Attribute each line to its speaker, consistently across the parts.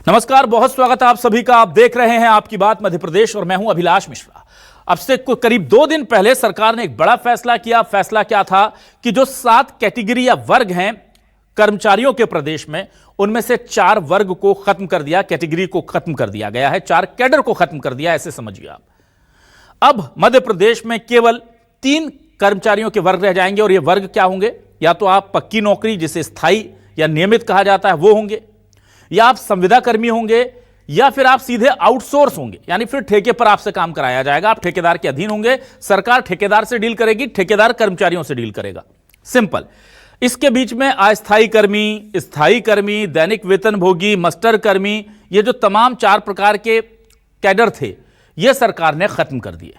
Speaker 1: नमस्कार, बहुत स्वागत है आप सभी का। आप देख रहे हैं आपकी बात मध्य प्रदेश और मैं हूं अभिलाष मिश्रा। अब से करीब 2 दिन पहले सरकार ने एक बड़ा फैसला किया। फैसला क्या था कि जो 7 कैटेगरी या वर्ग हैं कर्मचारियों के प्रदेश में, उनमें से 4 वर्ग को खत्म कर दिया, कैटेगरी को खत्म कर दिया गया है, 4 कैडर को खत्म कर दिया, ऐसे समझिए आप। अब मध्य प्रदेश में केवल 3 कर्मचारियों के वर्ग रह जाएंगे और ये वर्ग क्या होंगे? या तो आप पक्की नौकरी जिसे स्थायी या नियमित कहा जाता है वो होंगे, या आप संविदा कर्मी होंगे, या फिर आप सीधे आउटसोर्स होंगे, यानी फिर ठेके पर आपसे काम कराया जाएगा, आप ठेकेदार के अधीन होंगे, सरकार ठेकेदार से डील करेगी, ठेकेदार कर्मचारियों से डील करेगा। सिंपल। इसके बीच में अस्थायी कर्मी, स्थायी कर्मी, दैनिक वेतनभोगी, मस्टर कर्मी, ये जो तमाम 4 प्रकार के कैडर थे, ये सरकार ने खत्म कर दिए।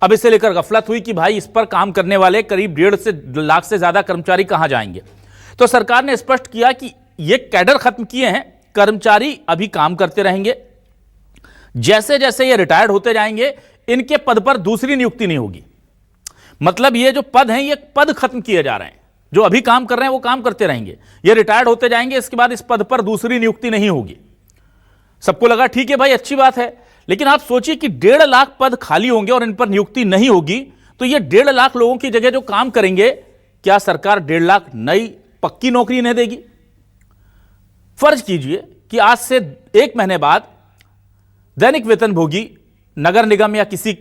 Speaker 1: अब इसे लेकर गफलत हुई कि भाई इस पर काम करने वाले करीब 1.5 लाख से ज्यादा कर्मचारी कहां जाएंगे। तो सरकार ने स्पष्ट किया कि ये कैडर खत्म किए हैं, कर्मचारी अभी काम करते रहेंगे। जैसे जैसे ये रिटायर्ड होते जाएंगे, इनके पद पर दूसरी नियुक्ति नहीं होगी। मतलब ये जो पद हैं, ये पद खत्म किए जा रहे हैं। जो अभी काम कर रहे हैं वो काम करते रहेंगे, ये रिटायर्ड होते जाएंगे, इसके बाद इस पद पर दूसरी नियुक्ति नहीं होगी। सबको लगा ठीक है भाई, अच्छी बात है। लेकिन आप सोचिए कि 1.5 लाख पद खाली होंगे और इन पर नियुक्ति नहीं होगी, तो ये 1.5 लाख लोगों की जगह जो काम करेंगे, क्या सरकार 1.5 लाख नई पक्की नौकरी नहीं देगी? फर्ज कीजिए कि आज से 1 महीने बाद दैनिक वेतनभोगी नगर निगम या किसी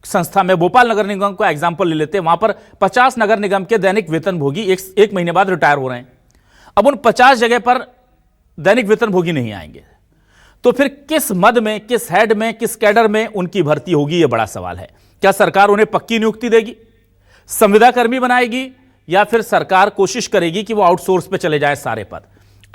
Speaker 1: संस्था में, भोपाल नगर निगम का एग्जांपल ले लेते हैं, वहां पर 50 नगर निगम के दैनिक वेतनभोगी एक महीने बाद रिटायर हो रहे हैं। अब उन 50 जगह पर दैनिक वेतनभोगी नहीं आएंगे, तो फिर किस मद में, किस हेड में, किस कैडर में उनकी भर्ती होगी? यह बड़ा सवाल है। क्या सरकार उन्हें पक्की नियुक्ति देगी, संविदा कर्मी बनाएगी, या फिर सरकार कोशिश करेगी कि वो आउटसोर्स पे चले जाए सारे पद?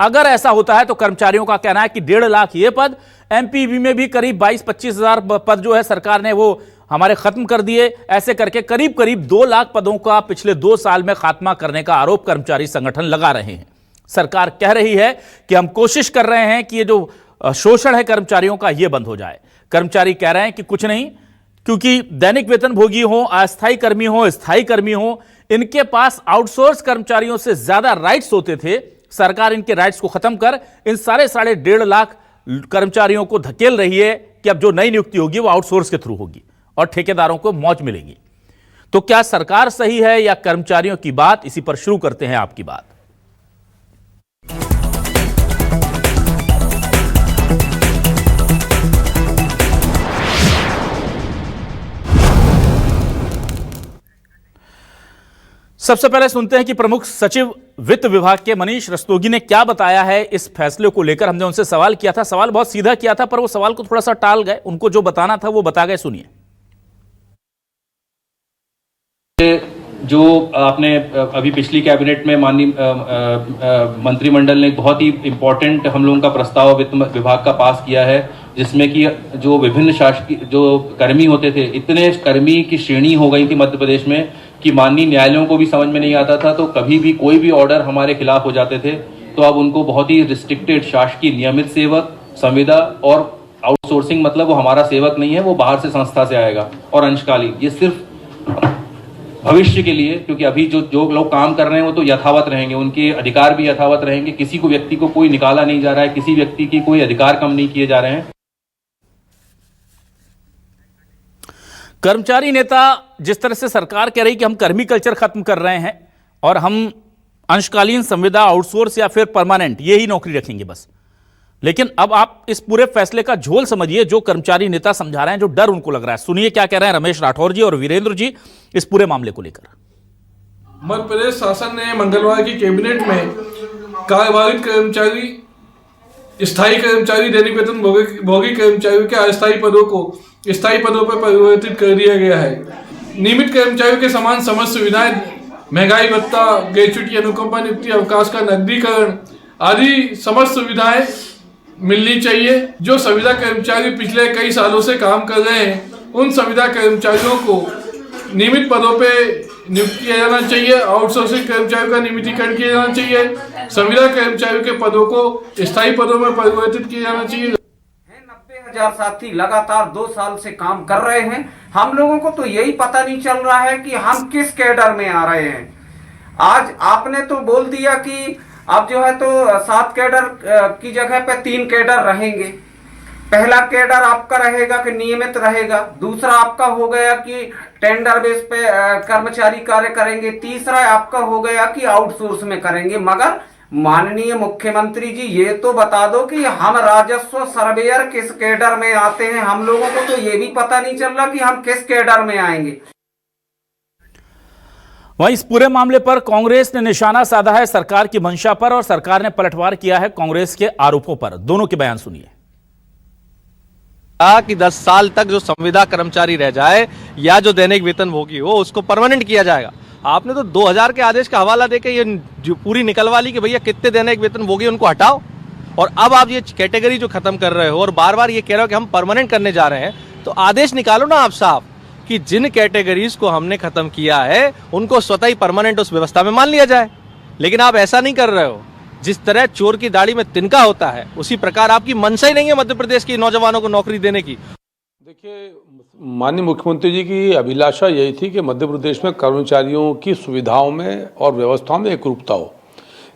Speaker 1: अगर ऐसा होता है तो कर्मचारियों का कहना है कि 1.5 लाख ये पद, एमपीबी में भी करीब 22-25 हजार पद जो है सरकार ने वो हमारे खत्म कर दिए। ऐसे करके करीब करीब 2 लाख पदों का पिछले 2 साल में खात्मा करने का आरोप कर्मचारी संगठन लगा रहे हैं। सरकार कह रही है कि हम कोशिश कर रहे हैं कि ये जो शोषण है कर्मचारियों का, ये बंद हो जाए। कर्मचारी कह रहे हैं कि कुछ नहीं, क्योंकि दैनिक वेतनभोगी हो, अस्थायी कर्मी हो, स्थायी कर्मी हो, इनके पास आउटसोर्स कर्मचारियों से ज्यादा राइट्स होते थे। सरकार इनके राइट्स को खत्म कर इन साढ़े 1.5 लाख कर्मचारियों को धकेल रही है कि अब जो नई नियुक्ति होगी वो आउटसोर्स के थ्रू होगी और ठेकेदारों को मौज मिलेगी। तो क्या सरकार सही है या कर्मचारियों की बात? इसी पर शुरू करते हैं आपकी बात। सबसे पहले सुनते हैं कि प्रमुख सचिव वित्त विभाग के मनीष रस्तोगी ने क्या बताया है इस फैसले को लेकर। हमने उनसे सवाल किया था, सवाल बहुत सीधा किया था, पर वो सवाल को थोड़ा सा टाल गए। उनको जो बताना था वो बता गए, सुनिए।
Speaker 2: जो आपने अभी पिछली कैबिनेट में माननीय मंत्रिमंडल ने बहुत ही इंपॉर्टेंट हम लोगों का प्रस्ताव वित्त विभाग का पास किया है, जिसमें कि जो विभिन्न शासकीय जो कर्मी होते थे, इतने कर्मी की श्रेणी हो गई थी मध्य प्रदेश में कि माननीय न्यायालयों को भी समझ में नहीं आता था। तो कभी भी कोई भी ऑर्डर हमारे खिलाफ हो जाते थे तो अब उनको बहुत ही रिस्ट्रिक्टेड शासकीय नियमित सेवक, संविदा और आउटसोर्सिंग, मतलब वो हमारा सेवक नहीं है, वो बाहर से संस्था से आएगा, और अंशकालीन। ये सिर्फ भविष्य के लिए, क्योंकि अभी जो लोग काम कर रहे हैं वो तो यथावत रहेंगे, उनके अधिकार भी यथावत रहेंगे। किसी को व्यक्ति को कोई निकाला नहीं जा रहा है, किसी व्यक्ति की कोई अधिकार कम नहीं किए जा रहे हैं।
Speaker 1: कर्मचारी नेता जिस तरह से सरकार कह रही कि हम कर्मी कल्चर खत्म कर रहे हैं और हम अंशकालीन, संविदा, आउटसोर्स या फिर परमानेंट ये ही नौकरी रखेंगे बस, लेकिन अब आप इस पूरे फैसले का झोल समझिए जो कर्मचारी नेता समझा रहे हैं, जो डर उनको लग रहा है। सुनिए क्या कह रहे हैं रमेश राठौर जी और वीरेंद्र जी इस पूरे मामले को लेकर।
Speaker 3: मध्य प्रदेश शासन ने मंगलवार की कैबिनेट में कार्यवाहिक कर्मचारी, स्थायी कर्मचारी, दैनिक वेतनभोगी कर्मचारियों के अस्थायी पदों को स्थायी पदों पर परिवर्तित कर दिया गया है। नियमित कर्मचारियों के समान समस्त सुविधाएं, महंगाई भत्ता, ग्रेच्युटी, अनुकंपा नियुक्ति, अवकाश का नकदीकरण आदि समस्त सुविधाएं मिलनी चाहिए। जो संविदा कर्मचारी पिछले कई सालों से काम कर रहे हैं, उन संविदा कर्मचारियों को नियमित पदों पे नियुक्त किया जाना चाहिए। आउटसोर्सिंग कर्मचारियों का नियमितीकरण किया जाना चाहिए। संविदा कर्मचारियों के पदों को स्थायी पदों में परिवर्तित किया जाना चाहिए।
Speaker 4: 90,000 साथी लगातार 2 साल से काम कर रहे हैं। हम लोगों को तो यही पता नहीं चल रहा है कि हम किस कैडर में आ रहे हैं। आज आपने तो बोल दिया कि अब जो है तो 7 कैडर की जगह पे 3 कैडर रहेंगे। पहला कैडर आपका रहेगा कि नियमित रहेगा, दूसरा आपका हो गया कि टेंडर बेस पे कर्मचारी कार्य करेंगे, तीसरा आपका हो गया कि आउटसोर्स में करेंगे। मगर माननीय मुख्यमंत्री जी ये तो बता दो कि हम राजस्व सर्वेयर किस कैडर में आते हैं। हम लोगों को तो ये भी पता नहीं चल रहा कि हम किस कैडर में आएंगे।
Speaker 1: वहीं इस पूरे मामले पर कांग्रेस ने निशाना साधा है सरकार की मंशा पर और सरकार ने पलटवार किया है कांग्रेस के आरोपों पर। दोनों के बयान सुनिए।
Speaker 5: कि 10 साल तक जो संविदा कर्मचारी रह जाए या जो दैनिक वेतनभोगी हो उसको परमानेंट किया जाएगा। आपने तो 2000 के आदेश का हवाला देके ये जो पूरी निकलवा ली कि भैया कितने दैनिक वेतनभोगी उनको हटाओ, और अब आप ये कैटेगरी जो खत्म कर रहे हो और बार बार ये कह रहे हो कि हम परमानेंट करने जा रहे हैं, तो आदेश निकालो ना आप साफ कि जिन कैटेगरीज को हमने खत्म किया है उनको स्वतः ही परमानेंट उस व्यवस्था में मान लिया जाए। लेकिन आप ऐसा नहीं कर रहे हो। जिस तरह चोर की दाढ़ी में तिनका होता है उसी प्रकार आपकी मनसा ही नहीं है मध्य प्रदेश के नौजवानों को नौकरी देने की।
Speaker 6: देखिए, माननीय मुख्यमंत्री जी की अभिलाषा यही थी कि मध्य प्रदेश में कर्मचारियों की सुविधाओं में और व्यवस्थाओं में एकरूपता हो।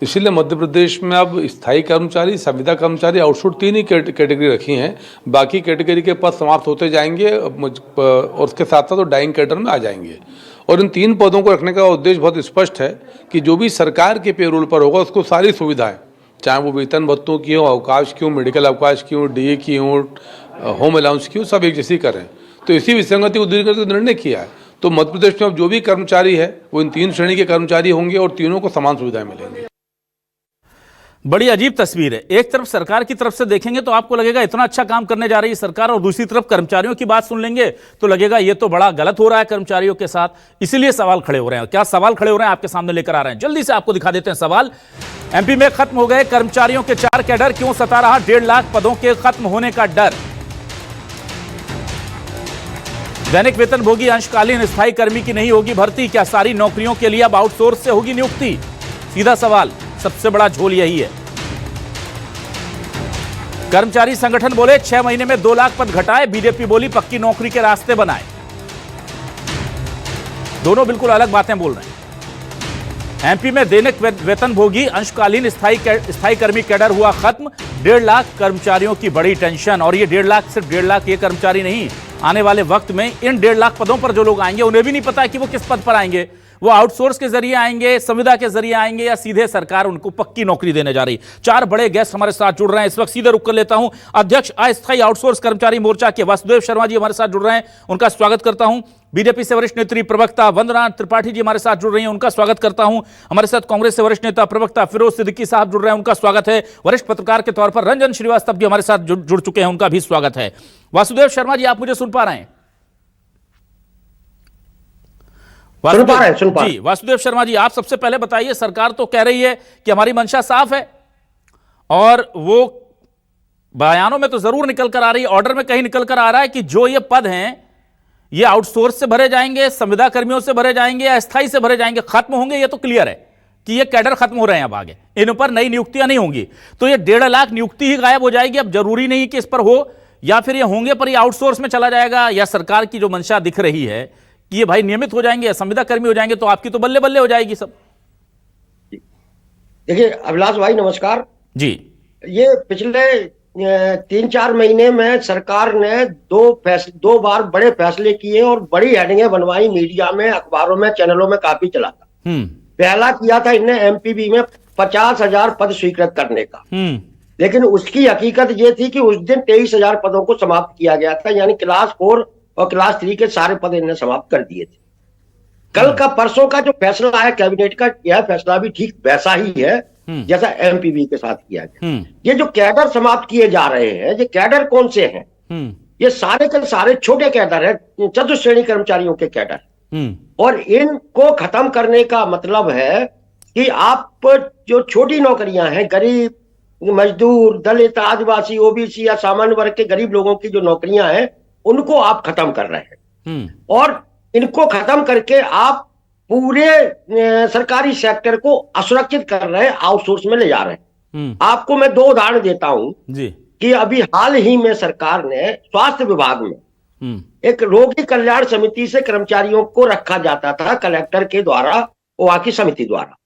Speaker 6: इसीलिए मध्य प्रदेश में अब स्थायी कर्मचारी, संविदा कर्मचारी, आउटसोर्स 3 ही कैटेगरी रखी हैं। बाकी कैटेगरी के पद समाप्त होते जाएंगे और उसके साथ साथ वो डाइंग कैडर में आ जाएंगे। और इन 3 पदों को रखने का उद्देश्य बहुत स्पष्ट है कि जो भी सरकार के पेरोल पर होगा उसको सारी सुविधाएं, चाहे वो वेतन भत्तों की हो, अवकाश की हो, मेडिकल अवकाश की हो, डीए की हो, होम अलाउंस की हो, सब एक जैसी करें। तो इसी विसंगति को दूर करके निर्णय किया है। तो मध्य प्रदेश में अब जो भी कर्मचारी है वो इन 3 श्रेणी के कर्मचारी होंगे और तीनों को समान सुविधाएं मिलेंगी।
Speaker 1: बड़ी अजीब तस्वीर है। एक तरफ सरकार की तरफ से देखेंगे तो आपको लगेगा इतना अच्छा काम करने जा रही है सरकार, और दूसरी तरफ कर्मचारियों की बात सुन लेंगे तो लगेगा ये तो बड़ा गलत हो रहा है कर्मचारियों के साथ। इसीलिए सवाल खड़े हो रहे हैं। क्या सवाल खड़े हो रहे हैं आपके सामने लेकर आ रहे हैं, जल्दी से आपको दिखा देते हैं सवाल। एमपी में खत्म हो गए कर्मचारियों के 4 कैडर, क्यों सता रहा 1.5 लाख पदों के खत्म होने का डर। दैनिक वेतनभोगी अंशकालीन स्थायी कर्मी की नहीं होगी भर्ती, क्या सारी नौकरियों के लिए अब आउटसोर्स से होगी नियुक्ति? सीधा सवाल, सबसे बड़ा झोल यही है। कर्मचारी संगठन बोले 6 महीने में 2 लाख पद घटाए, बीजेपी बोली पक्की नौकरी के रास्ते बनाए। दोनों बिल्कुल अलग बातें बोल रहे हैं। एमपी में दैनिक वेतनभोगी अंशकालीन स्थायी कर्मी कैडर हुआ खत्म, 1.5 लाख कर्मचारियों की बड़ी टेंशन। और ये 1.5 लाख सिर्फ 1.5 लाख ये कर्मचारी नहीं, आने वाले वक्त में इन 1.5 लाख पदों पर जो लोग आएंगे उन्हें भी नहीं पता कि वो किस पद पर आएंगे। वो आउटसोर्स के जरिए आएंगे, संविदा के जरिए आएंगे, या सीधे सरकार उनको पक्की नौकरी देने जा रही। 4 बड़े गेस्ट हमारे साथ जुड़ रहे हैं इस वक्त। सीधे रुक कर लेता हूं अध्यक्ष अस्थायी आउटसोर्स कर्मचारी मोर्चा के वासुदेव शर्मा जी हमारे साथ जुड़ रहे हैं, उनका स्वागत करता हूं। बीजेपी से वरिष्ठ नेत्री प्रवक्ता वंदना त्रिपाठी जी हमारे साथ जुड़ रही हैं, उनका स्वागत करता हूं। हमारे साथ कांग्रेस से वरिष्ठ नेता प्रवक्ता फिरोज सिद्दीकी साहब जुड़ रहे हैं, उनका स्वागत है। वरिष्ठ पत्रकार के तौर पर रंजन श्रीवास्तव जी हमारे साथ जुड़ चुके हैं, उनका भी स्वागत है। वासुदेव शर्मा जी, आप मुझे सुन पा रहे हैं? जी वासुदेव शर्मा जी, आप सबसे पहले बताइए, सरकार तो कह रही है कि हमारी मंशा साफ है, और वो बयानों में तो जरूर निकल कर आ रही है, ऑर्डर में कहीं निकल कर आ रहा है कि जो ये पद हैं ये आउटसोर्स से भरे जाएंगे, संविदा कर्मियों से भरे जाएंगे या अस्थायी से भरे जाएंगे, खत्म होंगे। ये तो क्लियर है कि ये कैडर खत्म हो रहे हैं, अब आगे इन पर नई नियुक्तियां नहीं होंगी। तो ये 1.5 लाख नियुक्ति ही गायब हो जाएगी। अब जरूरी नहीं कि इस पर हो, या फिर ये होंगे पर ये आउटसोर्स में चला जाएगा, या सरकार की जो मंशा दिख रही है कि ये भाई नियमित हो जाएंगे, संविदा कर्मी हो जाएंगे, तो आपकी तो बल्ले बल्ले हो जाएगी सब।
Speaker 7: देखिए अभिलाष भाई नमस्कार
Speaker 1: जी।
Speaker 7: ये पिछले 3-4 महीने में सरकार ने 2 बार बड़े फैसले किए और बड़ी हेडिंगें बनवाई, मीडिया में, अखबारों में, चैनलों में काफी चला था। पहला किया था इनने एमपीबी में 50,000 पद स्वीकृत करने का, लेकिन उसकी हकीकत ये थी कि उस दिन 23,000 पदों को समाप्त किया गया था, यानी क्लास 4 और क्लास 3 के सारे पद इन्हें समाप्त कर दिए थे। कल का परसों का जो फैसला है कैबिनेट का, यह फैसला भी ठीक वैसा ही है जैसा एमपीबी के साथ किया गया। ये जो कैडर समाप्त किए जा रहे हैं, ये कैडर कौन से हैं? ये सारे के सारे छोटे कैडर है, चतुश्रेणी कर्मचारियों के कैडर, और इनको खत्म करने का मतलब है कि आप जो छोटी नौकरियां हैं, गरीब, मजदूर, दलित, आदिवासी, ओबीसी या सामान्य वर्ग के गरीब लोगों की जो नौकरियां हैं उनको आप खत्म कर रहे हैं, और इनको खत्म करके आप पूरे सरकारी सेक्टर को असुरक्षित कर रहे हैं, आउटसोर्स में ले जा रहे हैं। आपको मैं 2 उदाहरण देता हूं कि अभी हाल ही में सरकार ने स्वास्थ्य विभाग में एक रोगी कल्याण समिति से कर्मचारियों को रखा जाता था कलेक्टर के द्वारा, वहां की समिति द्वारा।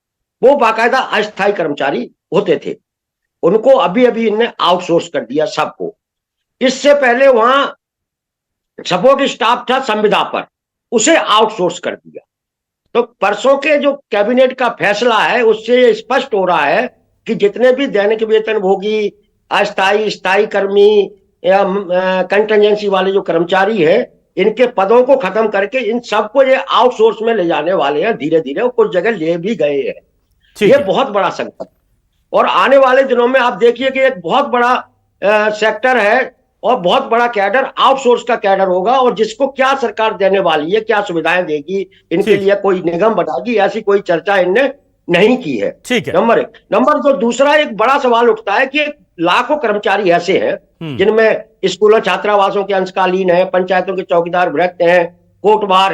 Speaker 7: वो बाकायदा अस्थायी कर्मचारी होते थे, उनको अभी अभी इनने आउटसोर्स कर दिया सबको। इससे पहले वहां सपोर्ट स्टाफ था संविदा पर, उसे आउटसोर्स कर दिया। तो परसों के जो कैबिनेट का फैसला है उससे ये स्पष्ट हो रहा है कि जितने भी दैनिक वेतनभोगी, अस्थायी, स्थायी कर्मी या कंटिजेंसी वाले जो कर्मचारी है, इनके पदों को खत्म करके इन सबको ये आउटसोर्स में ले जाने वाले हैं धीरे धीरे, कुछ जगह ले भी गए हैं। ये बहुत बड़ा संकट, और आने वाले दिनों में आप देखिए कि एक बहुत बड़ा सेक्टर है और बहुत बड़ा कैडर आउटसोर्स का कैडर होगा, और जिसको क्या सरकार देने वाली है, क्या सुविधाएं देगी, इनके लिए कोई निगम बनाएगी, ऐसी कोई चर्चा इनने नहीं की है।
Speaker 1: ठीक है।
Speaker 7: नंबर एक। नंबर दो, दूसरा एक बड़ा सवाल उठता है कि लाखों कर्मचारी ऐसे हैं जिनमें स्कूलों, छात्रावासों के अंशकालीन है, पंचायतों के चौकीदार भृत्य हैं, कोटवार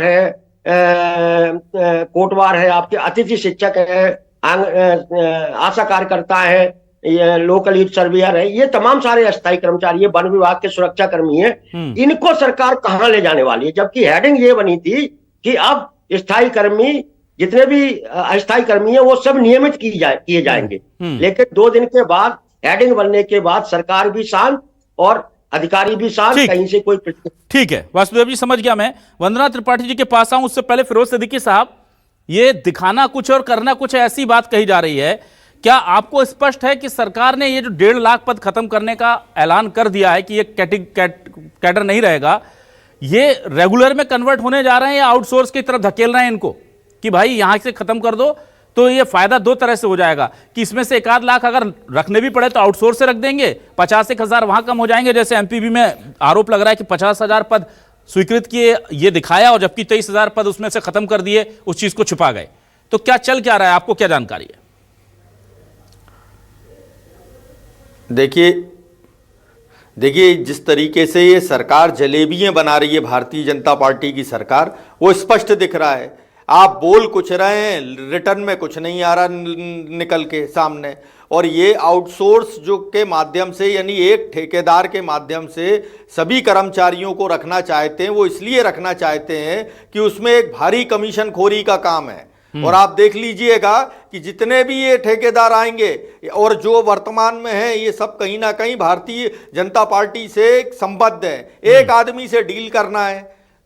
Speaker 7: है, आपके अतिथि शिक्षक है, आशा कार्यकर्ता है, ये लोकल यूथ सर्वेयर है, ये तमाम सारे अस्थायी कर्मचारी है, वन विभाग के सुरक्षा कर्मी है। इनको सरकार कहां ले जाने वाली है? जबकि हेडिंग ये बनी थी कि अब स्थायी कर्मी, जितने भी अस्थायी कर्मी है, वो सब नियमित किए जाएंगे। लेकिन 2 दिन के बाद, हेडिंग बनने के बाद, सरकार भी शांत और अधिकारी भी शांत, कहीं से कोई।
Speaker 1: ठीक है वासुदेव जी, समझ गया मैं। वंदना त्रिपाठी जी के पास आऊं, उससे पहले फिरोज सिद्दीकी साहब, ये दिखाना कुछ और करना कुछ, ऐसी बात कही जा रही है, क्या आपको स्पष्ट है कि सरकार ने ये जो 1.5 लाख पद खत्म करने का ऐलान कर दिया है कि ये कैडर नहीं रहेगा, ये रेगुलर में कन्वर्ट होने जा रहे हैं या आउटसोर्स की तरफ धकेल रहे हैं इनको कि भाई यहां से खत्म कर दो? तो ये फायदा 2 तरह से हो जाएगा कि इसमें से 1 लाख अगर रखने भी पड़े तो आउटसोर्स से रख देंगे, 50,000 वहां कम हो जाएंगे, जैसे एमपीबी में आरोप लग रहा है कि 50,000 पद स्वीकृत किए, ये दिखाया, और जबकि 23,000 पद उसमें से खत्म कर दिए, उस चीज को छुपा गए। तो क्या चल क्या रहा है, आपको क्या जानकारी है?
Speaker 8: देखिए जिस तरीके से ये सरकार जलेबियां बना रही है, भारतीय जनता पार्टी की सरकार, वो स्पष्ट दिख रहा है। आप बोल कुछ रहे हैं, रिटर्न में कुछ नहीं आ रहा निकल के सामने। और ये आउटसोर्स जो के माध्यम से, यानी एक ठेकेदार के माध्यम से सभी कर्मचारियों को रखना चाहते हैं, वो इसलिए रखना चाहते हैं कि उसमें एक भारी कमीशन खोरी का काम है। और आप देख लीजिएगा कि जितने भी ये ठेकेदार आएंगे और जो वर्तमान में हैं, ये सब कहीं ना कहीं भारतीय जनता पार्टी से संबद्ध है। एक आदमी से डील करना है,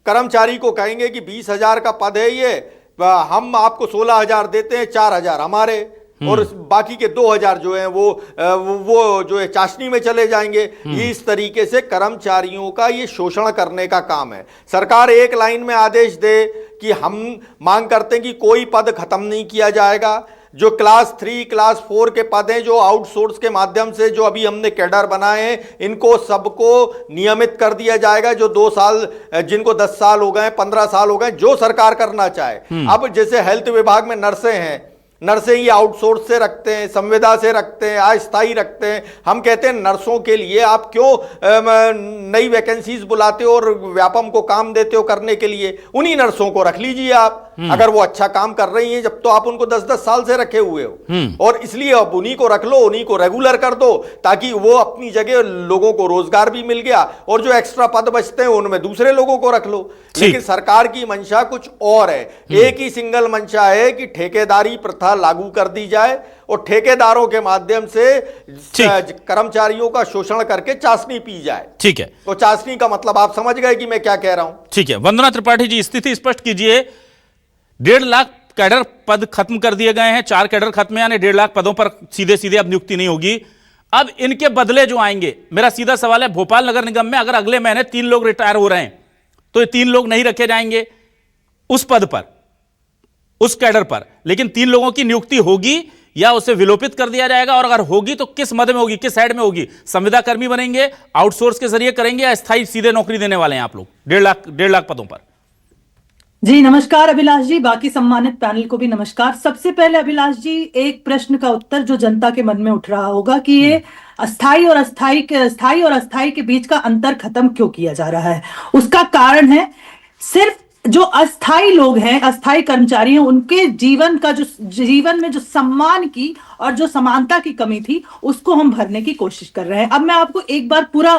Speaker 8: कर्मचारी को कहेंगे कि 20,000 का पद है ये, हम आपको 16,000 देते हैं, 4,000 हमारे, और बाकी के 2,000 जो है वो जो है चाशनी में चले जाएंगे। ये इस तरीके से कर्मचारियों का ये शोषण करने का काम है। सरकार एक लाइन में आदेश दे कि हम मांग करते हैं कि कोई पद खत्म नहीं किया जाएगा, जो क्लास 3, क्लास 4 के पद हैं, जो आउटसोर्स के माध्यम से जो अभी हमने कैडर बनाए हैं, इनको सबको नियमित कर दिया जाएगा। जो 2 साल, जिनको 10 साल हो गए, 15 साल हो गए, जो सरकार करना चाहे। अब जैसे हेल्थ विभाग में नर्सें हैं, नर्सें ये आउटसोर्स से रखते हैं, संविदा से रखते हैं, अस्थायी रखते हैं। हम कहते हैं नर्सों के लिए आप क्यों नई वैकेंसीज बुलाते हो और व्यापम को काम देते हो करने के लिए? उन्हीं नर्सों को रख लीजिए आप, अगर वो अच्छा काम कर रही हैं, जब तो आप उनको 10-10 साल से रखे हुए हो। और इसलिए अब उन्हीं को रख लो, उन्हीं को रेगुलर कर दो, ताकि वो अपनी जगह, लोगों को रोजगार भी मिल गया, और जो एक्स्ट्रा पद बचते हैं उनमें दूसरे लोगों को रख लो। लेकिन सरकार की मंशा कुछ और है। एक ही सिंगल मंशा है कि ठेकेदारी प्रथा लागू कर दी जाए और ठेकेदारों के माध्यम से कर्मचारियों का शोषण करके चाशनी पी जाए।
Speaker 1: ठीक है,
Speaker 8: तो चाशनी का मतलब आप समझ गए कि मैं क्या कह रहा हूं।
Speaker 1: ठीक है, वंदना त्रिपाठी जी, स्थिति स्पष्ट कीजिए। 1.5 लाख कैडर पद खत्म कर दिए गए हैं, 4 कैडर खत्म, यानी 1.5 लाख पदों पर सीधे सीधे अब नियुक्ति नहीं होगी। अब इनके बदले जो आएंगे, मेरा सीधा सवाल है, भोपाल नगर निगम में अगर अगले महीने 3 लोग रिटायर हो रहे हैं, तो ये 3 लोग नहीं रखे जाएंगे उस पद पर, उस कैडर पर, लेकिन 3 लोगों की नियुक्ति होगी या उसे विलोपित कर दिया जाएगा? और अगर होगी तो किस मद में होगी, किस हेड में होगी? संविदा कर्मी बनेंगे, आउटसोर्स के जरिए करेंगे, या स्थायी सीधे नौकरी देने वाले हैं आप लोग 1.5 लाख पदों पर?
Speaker 9: जी नमस्कार अभिलाष जी, बाकी सम्मानित पैनल को भी नमस्कार। सबसे पहले अभिलाष जी, एक प्रश्न का उत्तर जो जनता के मन में उठ रहा होगा कि ये स्थायी और अस्थायी के बीच का अंतर खत्म क्यों किया जा रहा है? उसका कारण है सिर्फ जो अस्थायी लोग हैं, अस्थायी कर्मचारी हैं, उनके जीवन में जो सम्मान की और जो समानता की कमी थी, उसको हम भरने की कोशिश कर रहे हैं। अब मैं आपको एक बार पूरा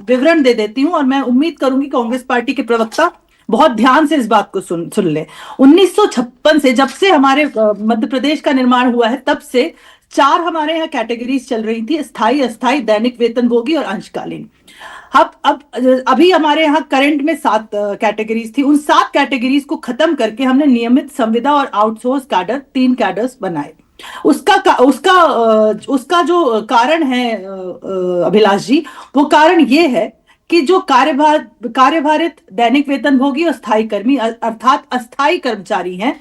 Speaker 9: विवरण दे देती हूं, और मैं उम्मीद करूंगी कांग्रेस पार्टी के प्रवक्ता बहुत ध्यान से इस बात को सुन ले। 1956 से, जब से हमारे मध्य प्रदेश का निर्माण हुआ है, तब से 4 हमारे यहाँ कैटेगरीज चल रही थी, स्थायी, अस्थायी, दैनिक वेतनभोगी और अंशकालीन। अब अभी हमारे यहाँ करंट में 7 कैटेगरीज थी। उन 7 कैटेगरीज को खत्म करके हमने नियमित, संविदा और आउटसोर्स कैडर 3 कैडर्स बनाए। उसका जो कारण है अभिलाष जी, वो कारण ये है कि जो कार्यभारित, दैनिक वेतनभोगी और स्थायी कर्मी अर्थात अस्थायी कर्मचारी हैं,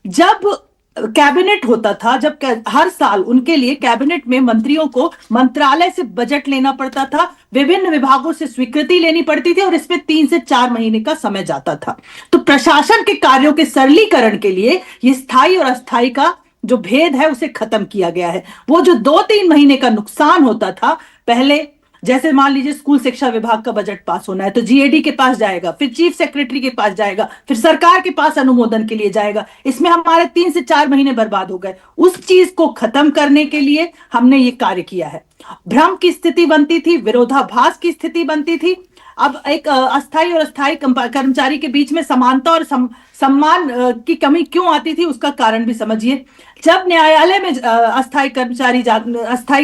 Speaker 9: जब कैबिनेट होता था, जब हर साल उनके लिए कैबिनेट में मंत्रियों को मंत्रालय से बजट लेना पड़ता था, विभिन्न विभागों से स्वीकृति लेनी पड़ती थी और इसमें 3 से 4 महीने का समय जाता था। तो प्रशासन के कार्यों के सरलीकरण के लिए ये स्थायी और अस्थायी का जो भेद है उसे खत्म किया गया है। वो जो 2-3 महीने का नुकसान होता था पहले, जैसे मान लीजिए स्कूल शिक्षा विभाग का बजट पास होना है तो जीएडी के पास जाएगा, फिर चीफ सेक्रेटरी के पास जाएगा, फिर सरकार के पास अनुमोदन के लिए जाएगा, इसमें हमारे 3 से 4 महीने बर्बाद हो गए। उस चीज को खत्म करने के लिए हमने ये कार्य किया है। भ्रम की स्थिति बनती थी, विरोधाभास की स्थिति बनती थी। अब एक अस्थायी और अस्थायी कर्मचारी के बीच में समानता और सम्मान की कमी क्यों आती थी, उसका कारण भी समझिए। जब न्यायालय में अस्थायी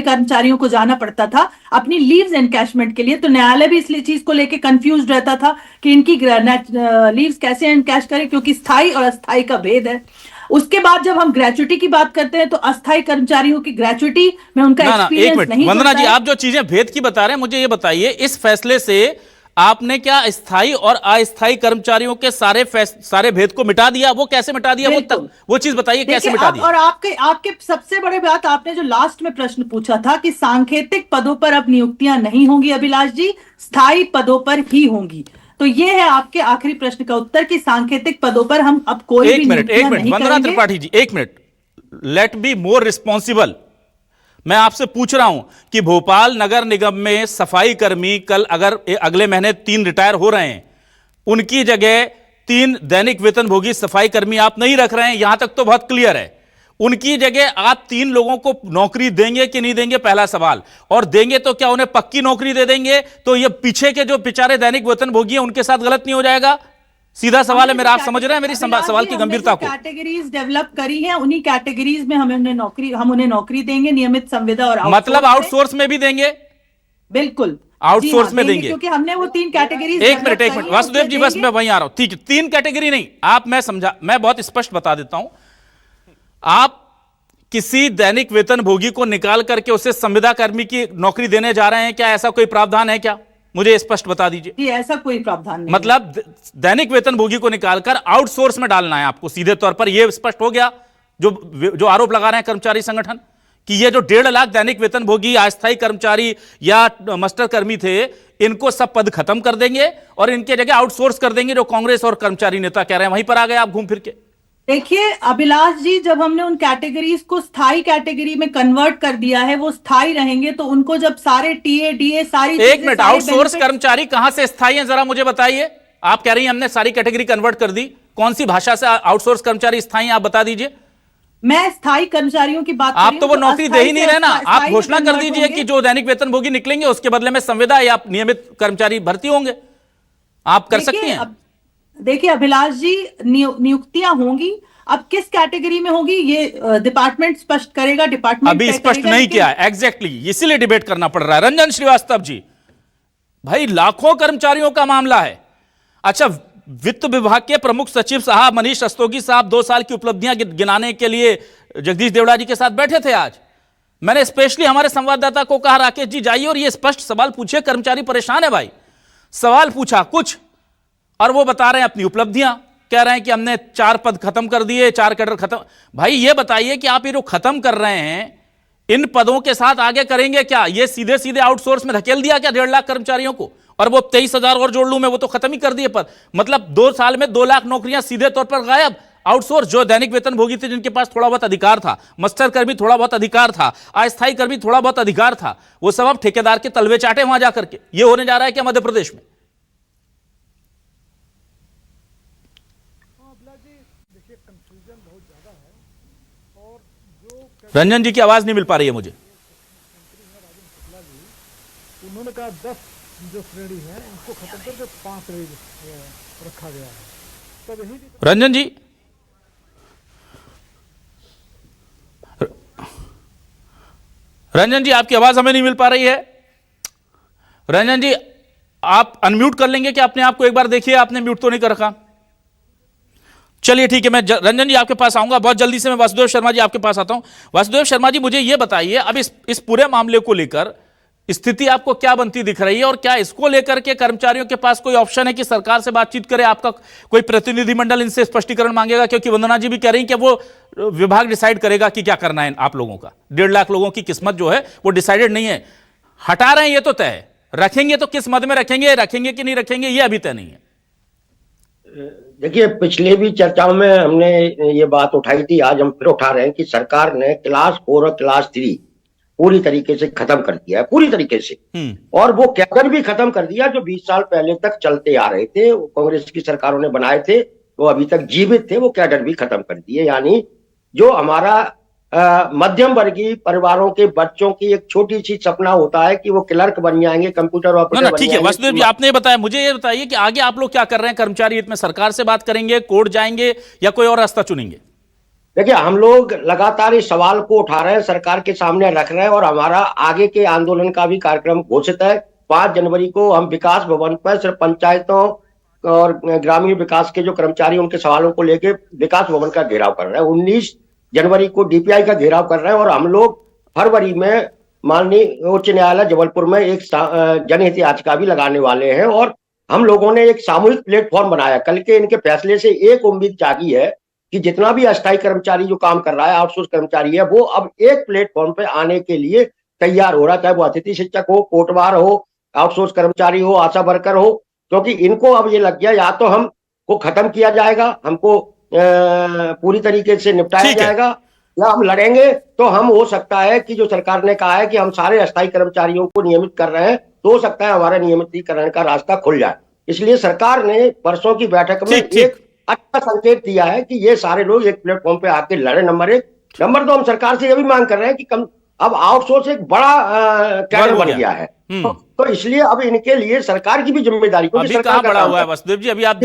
Speaker 9: कर्मचारियों को जाना पड़ता था अपनी लीव्स एनकैशमेंट के लिए, तो न्यायालय भी इसलिए चीज को लेके कंफ्यूज रहता था कि इनकी लीव्स कैसे एनकैश करें, क्योंकि स्थायी और अस्थायी का भेद है। उसके बाद जब हम ग्रेचुटी की बात करते हैं तो अस्थायी कर्मचारियों की ग्रेचुटी में उनका एक्सपीरियंस नहीं।
Speaker 1: वंदना जी, आप जो चीजें भेद की बता रहे हैं, मुझे ये बताइए, इस फैसले से आपने क्या स्थायी और अस्थायी कर्मचारियों के सारे भेद को मिटा दिया? वो कैसे मिटा दिया? वो चीज बताइए, कैसे मिटा दिया?
Speaker 9: और आपके सबसे बड़े बात, आपने जो लास्ट में प्रश्न पूछा था कि सांकेतिक पदों पर अब नियुक्तियां नहीं होंगी अभिलाष जी, स्थायी पदों पर ही होंगी। तो ये है आपके आखिरी प्रश्न का उत्तर कि सांकेतिक पदों पर हम अब कोई भी नियुक्तियां नहीं करेंगे।
Speaker 1: Vandana Tripathi ji, 1 minute, let be more responsible. मैं आपसे पूछ रहा हूं कि भोपाल नगर निगम में सफाई कर्मी कल अगर अगले महीने 3 रिटायर हो रहे हैं, उनकी जगह 3 दैनिक वेतनभोगी सफाई कर्मी आप नहीं रख रहे हैं, यहां तक तो बहुत क्लियर है। उनकी जगह आप 3 लोगों को नौकरी देंगे कि नहीं देंगे, पहला सवाल। और देंगे तो क्या उन्हें पक्की नौकरी दे देंगे? तो ये पीछे के जो बेचारे दैनिक वेतनभोगी हैं उनके साथ गलत नहीं हो जाएगा? सीधा सवाल है मेरा, आप समझ रहे हैं मेरी सवाल की गंभीरता को?
Speaker 9: कैटेगरीज डेवलप करी हैं, उन्हीं कैटेगरीज में हम उन्हें नौकरी देंगे, नियमित, संविदा और
Speaker 1: मतलब आउटसोर्स में भी देंगे?
Speaker 9: बिल्कुल,
Speaker 1: आउटसोर्स में देंगे,
Speaker 9: क्योंकि हमने वो 3 कैटेगरीज।
Speaker 1: एक मिनट वासुदेव जी, बस मैं वहीं आ रहा हूं। ठीक है, 3 कैटेगरी नहीं, मैं बहुत स्पष्ट बता देता हूं। आप किसी दैनिक वेतनभोगी को निकाल करके उसे संविदा कर्मी की नौकरी देने जा रहे हैं क्या? ऐसा कोई प्रावधान है क्या? मुझे स्पष्ट बता दीजिए।
Speaker 9: जी, ऐसा कोई प्रावधान नहीं।
Speaker 1: मतलब दैनिक वेतनभोगी को निकालकर आउटसोर्स में डालना है आपको सीधे तौर पर। यह स्पष्ट हो गया जो आरोप लगा रहे हैं कर्मचारी संगठन कि ये जो 1.5 लाख दैनिक वेतनभोगी, अस्थायी कर्मचारी या मास्टर कर्मी थे, इनको सब पद खत्म कर देंगे और इनके जगह आउटसोर्स कर देंगे, जो कांग्रेस और कर्मचारी नेता कह रहे हैं। वहीं पर आ गए आप घूम फिर के।
Speaker 9: देखिए अभिलाष जी, जब हमने उन कैटेगरीज को स्थायी कैटेगरी में कन्वर्ट कर दिया है, वो स्थायी रहेंगे, तो उनको जब सारे टीए डीए सारी,
Speaker 1: एक मिनट, आउटसोर्स कर्मचारी कहां से स्थायी हैं, जरा मुझे बताइए। आप कह रही हैं हमने सारी कैटेगरी कन्वर्ट कर दी, कौन सी भाषा से आउटसोर्स कर्मचारी स्थायी आप बता दीजिए।
Speaker 9: मैं स्थायी कर्मचारियों की बात
Speaker 1: आप तो वो नौकरी दे ही नहीं रहे ना। आप घोषणा कर दीजिए कि जो दैनिक वेतनभोगी निकलेंगे उसके बदले में संविदा या नियमित कर्मचारी भर्ती होंगे। आप कर सकती हैं।
Speaker 9: देखिए अभिलाष जी, नियुक्तियां होंगी, अब किस कैटेगरी में होगी ये डिपार्टमेंट स्पष्ट करेगा। डिपार्टमेंट
Speaker 1: अभी स्पष्ट नहीं किया है एग्जैक्टली, इसीलिए डिबेट करना पड़ रहा है। रंजन श्रीवास्तव जी, भाई लाखों कर्मचारियों का मामला है। अच्छा, वित्त विभाग के प्रमुख सचिव साहब मनीष रस्तोगी साहब 2 साल की उपलब्धियां गिनाने के लिए जगदीश देवड़ा जी के साथ बैठे थे आज। मैंने स्पेशली हमारे संवाददाता को कहा, राकेश जी जाइए और ये स्पष्ट सवाल पूछिए, कर्मचारी परेशान है भाई। सवाल पूछा कुछ और वो बता रहे हैं अपनी उपलब्धियां, कह रहे हैं कि हमने 4 पद खत्म कर दिए, 4 कैडर खत्म। भाई ये बताइए कि आप ये जो खत्म कर रहे हैं, इन पदों के साथ आगे करेंगे क्या? ये सीधे सीधे आउटसोर्स में धकेल दिया क्या 1.5 लाख कर्मचारियों को? और वो 23,000 और जोड़ लूं मैं, वो तो खत्म ही कर दिए पद। मतलब 2 साल में 2 लाख नौकरियां सीधे तौर पर गायब। आउटसोर्स जो दैनिक वेतनभोगी थे, जिनके पास थोड़ा बहुत अधिकार था, मास्टर कर्मी थोड़ा बहुत अधिकार था, अस्थायी कर्मी थोड़ा बहुत अधिकार था, वो सब अब ठेकेदार के तलवे चाटे वहां जाकर के। ये होने जा रहा है क्या मध्य प्रदेश में? रंजन जी की आवाज नहीं मिल पा रही है मुझे।
Speaker 10: उन्होंने कहा 10 जो श्रेणी है उनको खत्म करके 5 श्रेणी रखा गया है। तब यही
Speaker 1: रंजन जी, रंजन जी, आपकी आवाज हमें नहीं मिल पा रही है। रंजन जी, आप अनम्यूट कर लेंगे कि अपने आप को एक बार देखिए, आपने म्यूट तो नहीं कर रखा। चलिए ठीक है, मैं रंजन जी आपके पास आऊंगा बहुत जल्दी से। मैं वासुदेव शर्मा जी आपके पास आता हूं। वासुदेव शर्मा जी, मुझे यह बताइए, अब इस पूरे मामले को लेकर स्थिति आपको क्या बनती दिख रही है, और क्या इसको लेकर के कर्मचारियों के पास कोई ऑप्शन है कि सरकार से बातचीत करे? आपका कोई प्रतिनिधिमंडल इनसे स्पष्टीकरण मांगेगा? क्योंकि वंदना जी भी कह रही हैं कि वो विभाग डिसाइड करेगा कि क्या करना है आप लोगों का। 1.5 लाख लोगों की किस्मत जो है वो डिसाइडेड नहीं है। हटा रहे हैं ये तो तय है, रखेंगे तो किस मद में रखेंगे कि नहीं रखेंगे ये अभी तय नहीं है।
Speaker 7: देखिए, पिछले भी चर्चाओं में हमने ये बात उठाई थी, आज हम फिर उठा रहे हैं कि सरकार ने क्लास 4 और क्लास 3 पूरी तरीके से खत्म कर दिया है, पूरी तरीके से। और वो कैडर भी खत्म कर दिया जो 20 साल पहले तक चलते आ रहे थे, कांग्रेस की सरकारों ने बनाए थे, वो अभी तक जीवित थे, वो कैडर भी खत्म कर दिए। यानी जो हमारा मध्यम वर्गीय परिवारों के बच्चों की एक छोटी सी सपना होता है कि वो क्लर्क बन जाएंगे, कंप्यूटर ऑपरेटर बन
Speaker 1: ठीक है
Speaker 7: जाएंगे।
Speaker 1: वासुदेव जी, आपने बताया, मुझे ये बताइए कि आगे आप लोग क्या कर रहे हैं कर्मचारी हित में? सरकार से बात करेंगे, कोर्ट जाएंगे, या कोई और रास्ता चुनेंगे?
Speaker 7: देखिए, हम लोग लगातार इस सवाल को उठा रहे हैं, सरकार के सामने रख रहे हैं, और हमारा आगे के आंदोलन का भी कार्यक्रम घोषित है। 5 जनवरी को हम विकास भवन पर सिर्फ पंचायतों और ग्रामीण विकास के जो कर्मचारी उनके सवालों को लेके विकास भवन का घेराव कर रहे हैं। 19 जनवरी को डीपीआई का घेराव कर रहे हैं, और हम लोग फरवरी में माननीय उच्च न्यायालय जबलपुर में एक जनहित याचिका भी लगाने वाले हैं। और हम लोगों ने एक सामूहिक प्लेटफॉर्म बनाया। कल के इनके फैसले से एक उम्मीद जागी है कि जितना भी अस्थायी कर्मचारी जो काम कर रहा है, आउटसोर्स कर्मचारी है, वो अब एक प्लेटफॉर्म पे आने के लिए तैयार हो रहा है, चाहे वो अतिथि शिक्षक हो, कोटवार हो, आउटसोर्स कर्मचारी हो, आशा वर्कर हो। क्योंकि इनको अब ये लग गया, या तो हमको खत्म किया जाएगा, हमको पूरी तरीके से निपटाया जाएगा, या हम लड़ेंगे। तो हम हो सकता है कि जो सरकार ने कहा है कि हम सारे अस्थायी कर्मचारियों को नियमित कर रहे हैं, तो हो सकता है हमारा नियमितीकरण का रास्ता खुल जाए। इसलिए सरकार ने परसों की बैठक में एक अच्छा संकेत दिया है कि ये सारे लोग एक प्लेटफॉर्म पे आके लड़े। नंबर 1। नंबर 2, हम सरकार से ये भी मांग कर रहे हैं कि अब आउटसोर्स एक बड़ा कैडर बन गया है, तो इसलिए अब इनके लिए सरकार की भी जिम्मेदारी,
Speaker 1: अभी कहां बड़ा हुआ है वासुदेव जी? अभी आप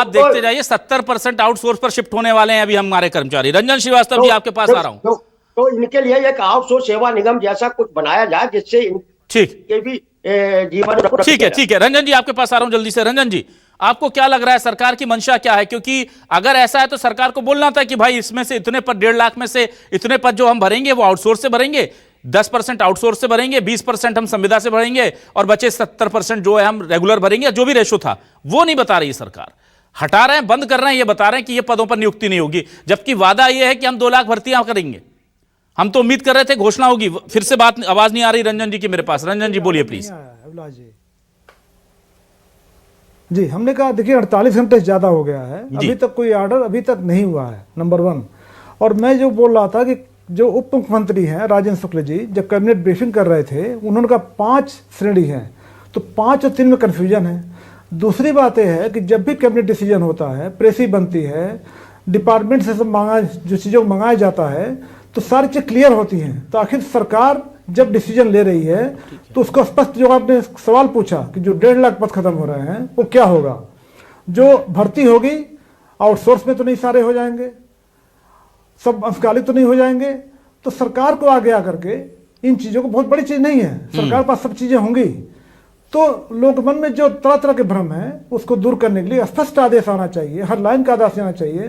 Speaker 1: देखते जाइए, 70% आउटसोर्स पर शिफ्ट होने वाले हैं अभी हमारे कर्मचारी। रंजन श्रीवास्तव जी, आपके पास आ रहा हूं।
Speaker 7: तो इनके लिए एक आउटसोर्स सेवा निगम जैसा कुछ बनाया जाए, जिससे इनके भी जीवन।
Speaker 1: ठीक है रंजन जी, आपके पास आ रहा हूं जल्दी से। रंजन जी, आपको क्या लग रहा है, सरकार की मंशा क्या है? क्योंकि अगर ऐसा है तो सरकार को बोलना था कि भाई इसमें से इतने पद, 1.5 लाख में से इतने पद जो हम भरेंगे वो आउटसोर्स से भरेंगे, 10% आउटसोर्स से भरेंगे, 20% हम संविदा से भरेंगे, और बचे 70% जो है हम रेगुलर भरेंगे। जो भी रेशो था वो नहीं बता रही सरकार। हटा रहे हैं, बंद कर रहे हैं, ये बता रहे हैं कि ये पदों पर नियुक्ति नहीं होगी, जबकि वादा ये है कि हम 2 लाख भर्तियां करेंगे। हम तो उम्मीद कर रहे थे घोषणा होगी। फिर से बात, आवाज नहीं आ रही रंजन जी की मेरे पास। रंजन जी बोलिए प्लीज।
Speaker 10: अभिलाष जी, हमने कहा देखिए 48 घंटे से ज्यादा हो गया है, अभी तक कोई ऑर्डर अभी तक नहीं हुआ है, नंबर 1। और मैं जो बोल रहा था कि जो उप मुख्यमंत्री हैं राजेंद्र शुक्ल जी, जब कैबिनेट ब्रीफिंग कर रहे थे, उन्होंने कहा 5 श्रेणी हैं, तो 5 और 3 में कन्फ्यूजन है। दूसरी बात यह है कि जब भी कैबिनेट डिसीजन होता है, प्रेसी बनती है, डिपार्टमेंट से सब मांगा, जो चीज़ों को मंगाया जाता है, तो सारी चीज़ क्लियर होती हैं। तो आखिर सरकार जब डिसीजन ले रही है तो उसको स्पष्ट, जो आपने सवाल पूछा कि जो 1.5 लाख पद खत्म हो रहे हैं वो क्या होगा, जो भर्ती होगी आउटसोर्स में तो नहीं सारे हो जाएंगे, सब अंशकालिक तो नहीं हो जाएंगे। तो सरकार को आगे आकर के इन चीज़ों को, बहुत बड़ी चीज़ नहीं है, सरकार के पास सब चीज़ें होंगी, तो लोग मन में जो तरह तरह के भ्रम है उसको दूर करने के लिए स्पष्ट आदेश आना चाहिए, हर लाइन का आदेश आना चाहिए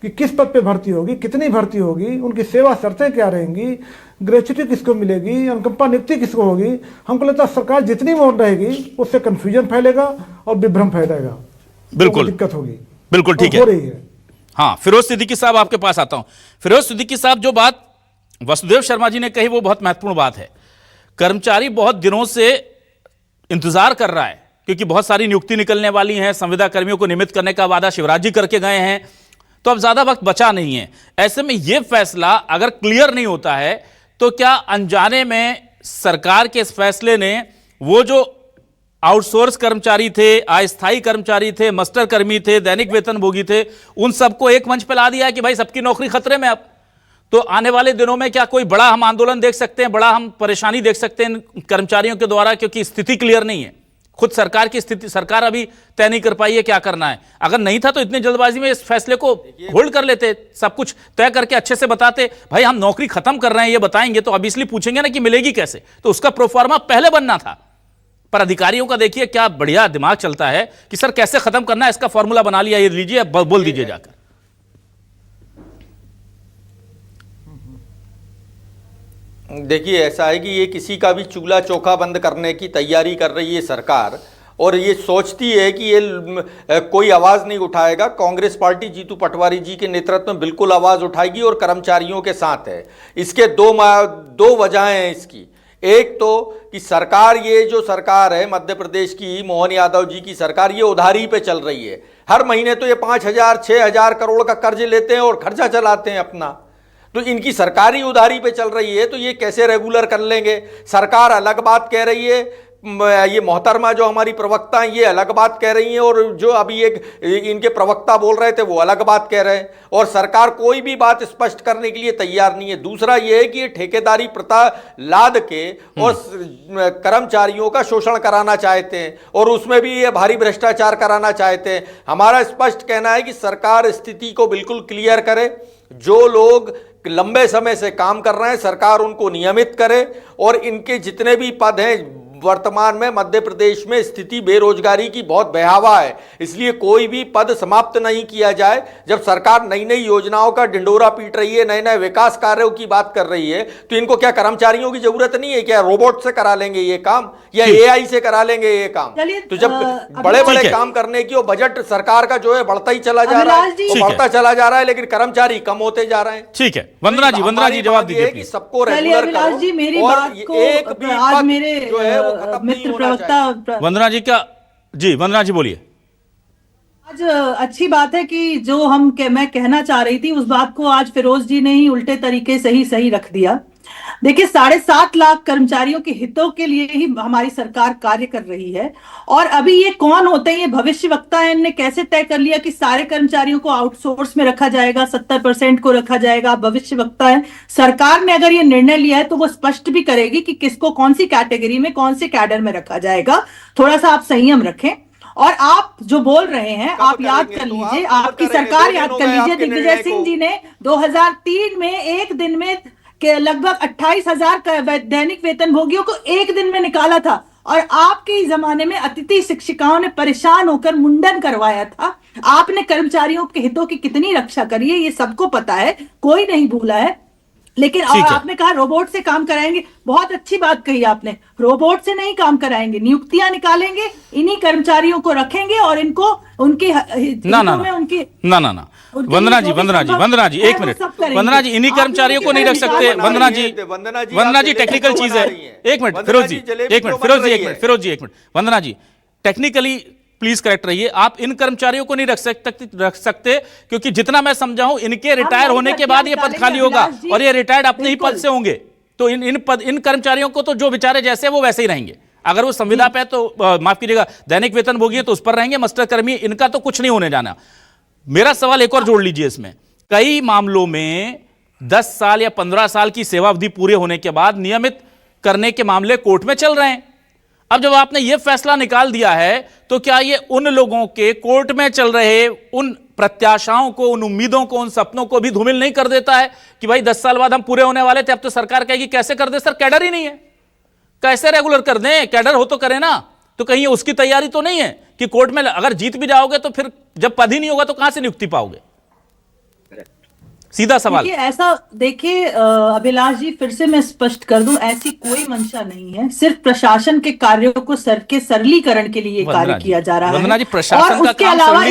Speaker 10: कि किस पद पे भर्ती होगी, कितनी भर्ती होगी, उनकी सेवा शर्तें क्या रहेंगी, ग्रेच्युटी किसको मिलेगी, अनुकंपा नियुक्ति किसको होगी। हमको लगता है सरकार जितनी मौन रहेगी उससे कंफ्यूजन फैलेगा और विभ्रम फैलेगा,
Speaker 1: बिल्कुल
Speaker 10: दिक्कत होगी।
Speaker 1: बिल्कुल ठीक
Speaker 10: हो रही है।
Speaker 1: हाँ, फिरोज सिद्दीकी साहब आपके पास आता हूं। फिरोज सिद्दीकी साहब, जो बात वासुदेव शर्मा जी ने कही वो बहुत महत्वपूर्ण बात है। कर्मचारी बहुत दिनों से इंतजार कर रहा है, क्योंकि बहुत सारी नियुक्ति निकलने वाली हैं, संविदा कर्मियों को नियमित करने का वादा शिवराज जी करके गए हैं, तो अब ज्यादा वक्त बचा नहीं है। ऐसे में यह फैसला अगर क्लियर नहीं होता है तो क्या अनजाने में सरकार के इस फैसले ने वो जो आउटसोर्स कर्मचारी थे, अस्थायी कर्मचारी थे, मास्टर कर्मी थे, दैनिक वेतनभोगी थे, उन सबको एक मंच पर ला दिया है कि भाई सबकी नौकरी खतरे में। अब तो आने वाले दिनों में क्या कोई बड़ा हम आंदोलन देख सकते हैं, बड़ा हम परेशानी देख सकते हैं कर्मचारियों के द्वारा, क्योंकि स्थिति क्लियर नहीं है? खुद सरकार की स्थिति सरकार अभी तय नहीं कर पाई है क्या करना है। अगर नहीं था तो इतनी जल्दबाजी में इस फैसले को होल्ड कर लेते, सब कुछ तय करके अच्छे से बताते, भाई हम नौकरी खत्म कर रहे हैं ये बताएंगे तो ऑब्वियसली पूछेंगे ना कि मिलेगी कैसे, तो उसका प्रोफार्मा पहले बनना था। पर अधिकारियों का देखिए क्या बढ़िया दिमाग चलता है कि सर कैसे खत्म करना है, इसका फॉर्मूला बना लिया, ये लीजिए बोल दीजिए जाकर।
Speaker 8: देखिए ऐसा है कि ये किसी का भी चूल्हा चौका बंद करने की तैयारी कर रही है सरकार, और ये सोचती है कि ये कोई आवाज़ नहीं उठाएगा। कांग्रेस पार्टी जीतू पटवारी जी के नेतृत्व में बिल्कुल आवाज़ उठाएगी और कर्मचारियों के साथ है। इसके दो वजहें हैं इसकी। एक तो कि सरकार, ये जो सरकार है मध्य प्रदेश की, मोहन यादव जी की सरकार, ये उधारी पे चल रही है। हर महीने तो ये 5,000 6,000 करोड़ का कर्ज लेते हैं और खर्चा चलाते हैं अपना। तो इनकी सरकारी उधारी पे चल रही है, तो ये कैसे रेगुलर कर लेंगे। सरकार अलग बात कह रही है, ये मोहतरमा जो हमारी प्रवक्ता हैं ये अलग बात कह रही हैं, और जो अभी एक इनके प्रवक्ता बोल रहे थे वो अलग बात कह रहे हैं, और सरकार कोई भी बात स्पष्ट करने के लिए तैयार नहीं है। दूसरा ये है कि ये ठेकेदारी प्रथा लाद के और कर्मचारियों का शोषण कराना चाहते हैं, और उसमें भी ये भारी भ्रष्टाचार कराना चाहते हैं। हमारा स्पष्ट कहना है कि सरकार स्थिति को बिल्कुल क्लियर करे। जो लोग लंबे समय से काम कर रहे हैं सरकार उनको नियमित करे, और इनके जितने भी पद हैं, वर्तमान में मध्य प्रदेश में स्थिति बेरोजगारी की बहुत भयावह है, इसलिए कोई भी पद समाप्त नहीं किया जाए। जब सरकार नई नई योजनाओं का ढिंडोरा पीट रही है, नए नए विकास कार्यों की बात कर रही है, तो इनको क्या कर्मचारियों की जरूरत नहीं है? क्या रोबोट से करा लेंगे ये काम, या एआई से करा लेंगे ये काम? तो जब बड़े बड़े काम करने की, और बजट सरकार का जो है बढ़ता ही चला जा रहा है, तो बढ़ता चला जा रहा है, लेकिन कर्मचारी कम होते जा रहे हैं।
Speaker 1: ठीक है, वंदना जी जवाब दीजिए।
Speaker 9: सबको रेगुलर करो, और एक भी पद जो है मित्र प्रवक्ता
Speaker 1: वंदना जी का, जी वंदना जी बोलिए।
Speaker 9: आज अच्छी बात है कि जो मैं कहना चाह रही थी उस बात को आज फिरोज जी ने ही उल्टे तरीके से ही सही रख दिया। देखिए 7.5 लाख कर्मचारियों के हितों के लिए ही हमारी सरकार कार्य कर रही है, और अभी ये कौन होते हैं, ये भविष्यवक्ता है, इनने कैसे तय कर लिया कि सारे कर्मचारियों को आउटसोर्स में रखा जाएगा, 70% को रखा जाएगा। भविष्यवक्ता है, सरकार ने अगर ये निर्णय लिया है तो वो स्पष्ट भी करेगी कि किसको कौन सी कैटेगरी में, कौन से कैडर में रखा जाएगा। थोड़ा सा आप संयम रखें। और आप जो बोल रहे हैं, आप याद कर लीजिए, आपकी सरकार याद कर लीजिए, दिग्विजय सिंह जी ने 2003 में एक दिन में के लगभग 28,000 दैनिक वेतनभोगियों को एक दिन में निकाला था, और आपके जमाने में अतिथि शिक्षिकाओं ने परेशान होकर मुंडन करवाया था। आपने कर्मचारियों के हितों की कितनी रक्षा करी है ये सबको पता है, कोई नहीं भूला है। लेकिन और आपने कहा रोबोट से काम कराएंगे, बहुत अच्छी बात कही आपने। रोबोट से नहीं काम कराएंगे, नियुक्तियां निकालेंगे, इन्हीं कर्मचारियों को रखेंगे और इनको उनके
Speaker 1: वंदना जी एक मिनट, वंदना जी इन्हीं कर्मचारियों को नहीं रख सकते। वंदना जी टेक्निकल चीज है, एक मिनट फिरोज जी एक minute Vandana ji technically please correct रहिए। आप इन कर्मचारियों को नहीं रख सकते क्योंकि जितना मैं समझा हूं इनके रिटायर होने के बाद ये पद खाली होगा, और ये रिटायर्ड अपने ही पद से होंगे। तो इन कर्मचारियों को तो जो बेचारे जैसे वो वैसे ही रहेंगे। अगर वो संविदा पे तो माफ कीजिएगा दैनिक वेतनभोगी है तो उस पर रहेंगे, मस्टर कर्मी इनका तो कुछ नहीं होने जाना। मेरा सवाल एक और जोड़ लीजिए इसमें, कई मामलों में 10 साल या 15 साल की सेवा अवधि पूरे होने के बाद नियमित करने के मामले कोर्ट में चल रहे हैं। अब जब आपने यह फैसला निकाल दिया है तो क्या ये उन लोगों के कोर्ट में चल रहे उन प्रत्याशाओं को, उन उम्मीदों को, उन सपनों को भी धूमिल नहीं कर देता है कि भाई 10 साल बाद हम पूरे होने वाले थे, अब तो सरकार कहेगी कैसे कर दे सर, कैडर ही नहीं है, कैसे रेगुलर कर दें, कैडर हो तो करें ना। तो कहीं उसकी तैयारी तो नहीं है कि कोर्ट में अगर जीत भी जाओगे तो फिर जब पद ही नहीं होगा तो कहां से नियुक्ति पाओगे? सीधा सवाल।
Speaker 9: ऐसा देखिए अभिलाष जी, फिर से मैं स्पष्ट कर दूं, ऐसी कोई मंशा नहीं है। सिर्फ प्रशासन के कार्यों को सरलीकरण के लिए कार्य किया जा रहा है, और उसके अलावा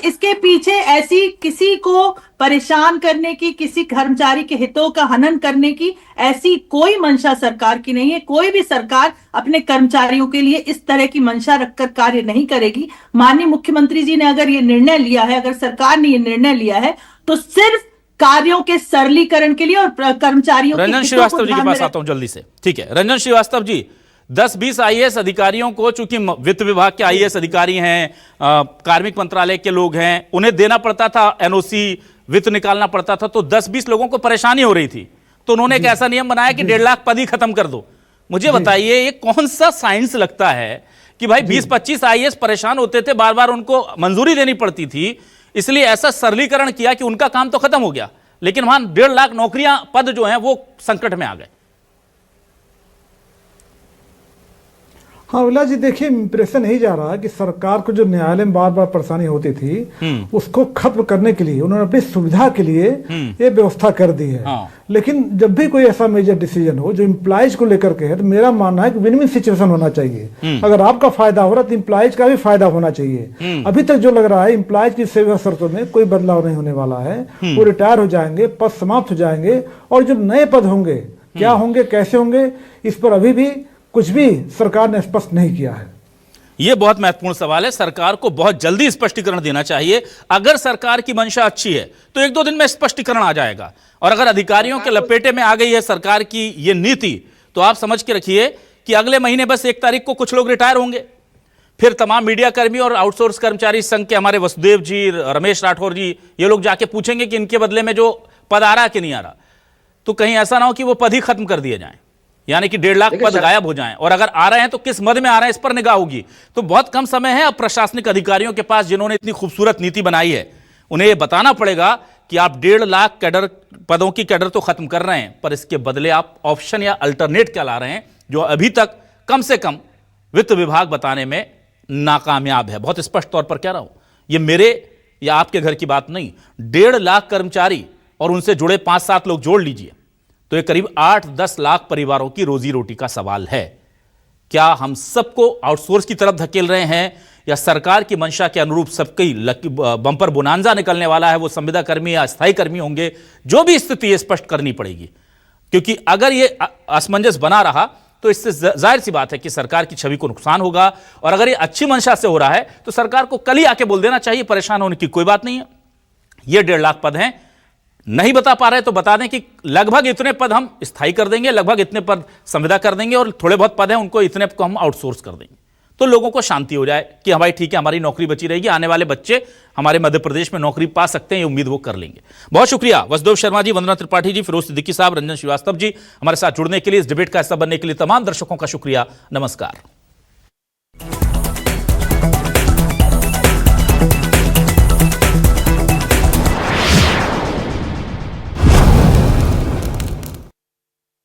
Speaker 9: इसके पीछे ऐसी किसी को परेशान करने की, किसी कर्मचारी के हितों का हनन करने की ऐसी कोई मंशा सरकार की नहीं है। कोई भी सरकार अपने कर्मचारियों के लिए इस तरह की मंशा रखकर कार्य नहीं करेगी। माननीय मुख्यमंत्री जी ने अगर ये निर्णय लिया है, अगर सरकार ने ये निर्णय लिया है तो सिर्फ कार्यों के सरलीकरण के लिए और कर्मचारियों
Speaker 1: रंजन श्रीवास्तव जी के पास आता हूं जल्दी से। ठीक है रंजन श्रीवास्तव जी, 10-20 आईएएस अधिकारियों को, चूंकि वित्त विभाग के आईएएस अधिकारी हैं, कार्मिक मंत्रालय के लोग हैं, उन्हें देना पड़ता था एनओसी, वित्त निकालना पड़ता था, तो 10-20 लोगों को परेशानी हो रही थी, तो उन्होंने एक ऐसा नियम बनाया कि 1.5 लाख पद ही खत्म कर दो। मुझे बताइए ये कौन सा साइंस लगता है कि भाई 20-25 आईएएस परेशान होते थे, बार बार उनको मंजूरी देनी पड़ती थी, इसलिए ऐसा सरलीकरण किया कि उनका काम तो खत्म हो गया, लेकिन वहां 1.5 लाख नौकरियां, पद जो हैं वो संकट में आ गए।
Speaker 10: हाँ अभिलाष जी, देखिए इंप्रेशन नहीं जा रहा है कि सरकार को जो न्यायालय में बार बार परेशानी होती थी उसको खत्म करने के लिए उन्होंने अपनी सुविधा के लिए ये व्यवस्था कर दी है।
Speaker 1: हाँ।
Speaker 10: लेकिन जब भी कोई ऐसा मेजर डिसीजन हो जो इम्प्लॉइज को लेकर के है, तो मेरा मानना है कि विन विन सिचुएशन होना चाहिए। अगर आपका फायदा हो रहा है तो इम्प्लॉइज का भी फायदा होना चाहिए। अभी तक जो लग रहा है इम्प्लॉइज की सेवा शर्तों में कोई बदलाव नहीं होने वाला है, वो रिटायर हो जाएंगे, पद समाप्त हो जाएंगे, और जो नए पद होंगे क्या होंगे, कैसे होंगे, इस पर अभी भी कुछ भी सरकार ने स्पष्ट नहीं किया है।
Speaker 1: यह बहुत महत्वपूर्ण सवाल है, सरकार को बहुत जल्दी स्पष्टीकरण देना चाहिए। अगर सरकार की मंशा अच्छी है तो 1-2 दिन में स्पष्टीकरण आ जाएगा, और अगर अधिकारियों के लपेटे में आ गई है सरकार की यह नीति, तो आप समझ के रखिए कि अगले महीने बस 1 तारीख को कुछ लोग रिटायर होंगे, फिर तमाम मीडिया कर्मी और आउटसोर्स कर्मचारी संघ के हमारे वसुदेव जी, रमेश राठौर जी, ये लोग जाके पूछेंगे कि इनके बदले में जो पद आ रहा है कि नहीं आ रहा, तो कहीं ऐसा ना हो कि वो पद ही खत्म कर दिए जाएं, यानी कि 1.5 लाख पद गायब हो जाएं, और अगर आ रहे हैं तो किस मद में आ रहे हैं इस पर निगाह होगी। तो बहुत कम समय है अब प्रशासनिक अधिकारियों के पास जिन्होंने इतनी खूबसूरत नीति बनाई है, उन्हें यह बताना पड़ेगा कि आप 1.5 लाख कैडर पदों की कैडर तो खत्म कर रहे हैं, पर इसके बदले आप ऑप्शन या अल्टरनेट क्या ला रहे हैं, जो अभी तक कम से कम वित्त विभाग बताने में नाकामयाब है। बहुत स्पष्ट तौर पर कह रहा हूं, यह मेरे या आपके घर की बात नहीं, 1.5 लाख कर्मचारी और उनसे जुड़े 5-7 लोग जोड़ लीजिए तो ये करीब 8-10 लाख परिवारों की रोजी रोटी का सवाल है। क्या हम सबको आउटसोर्स की तरफ धकेल रहे हैं, या सरकार की मंशा के अनुरूप सबकी बंपर बोनांजा निकलने वाला है, वो संविदा कर्मी या अस्थायी कर्मी होंगे? जो भी स्थिति है स्पष्ट करनी पड़ेगी, क्योंकि अगर ये असमंजस बना रहा तो इससे जाहिर सी बात है कि सरकार की छवि को नुकसान होगा। और अगर ये अच्छी मंशा से हो रहा है तो सरकार को कल ही आके बोल देना चाहिए, परेशान होने की कोई बात नहीं है। ये 1.5 लाख पद हैं, नहीं बता पा रहे तो बता दें कि लगभग इतने पद हम स्थायी कर देंगे, लगभग इतने पद संविदा कर देंगे, और थोड़े बहुत पद हैं उनको इतने को हम आउटसोर्स कर देंगे, तो लोगों को शांति हो जाए कि हमारी ठीक है, हमारी नौकरी बची रहेगी, आने वाले बच्चे हमारे मध्य प्रदेश में नौकरी पा सकते हैं, ये उम्मीद वो कर लेंगे। बहुत शुक्रिया वसुदेव शर्मा जी, वंदना त्रिपाठी जी, फिरोज सिद्दीकी साहब, रंजन श्रीवास्तव जी, हमारे साथ जुड़ने के लिए, इस डिबेट का हिस्सा बनने के लिए तमाम दर्शकों का शुक्रिया। नमस्कार।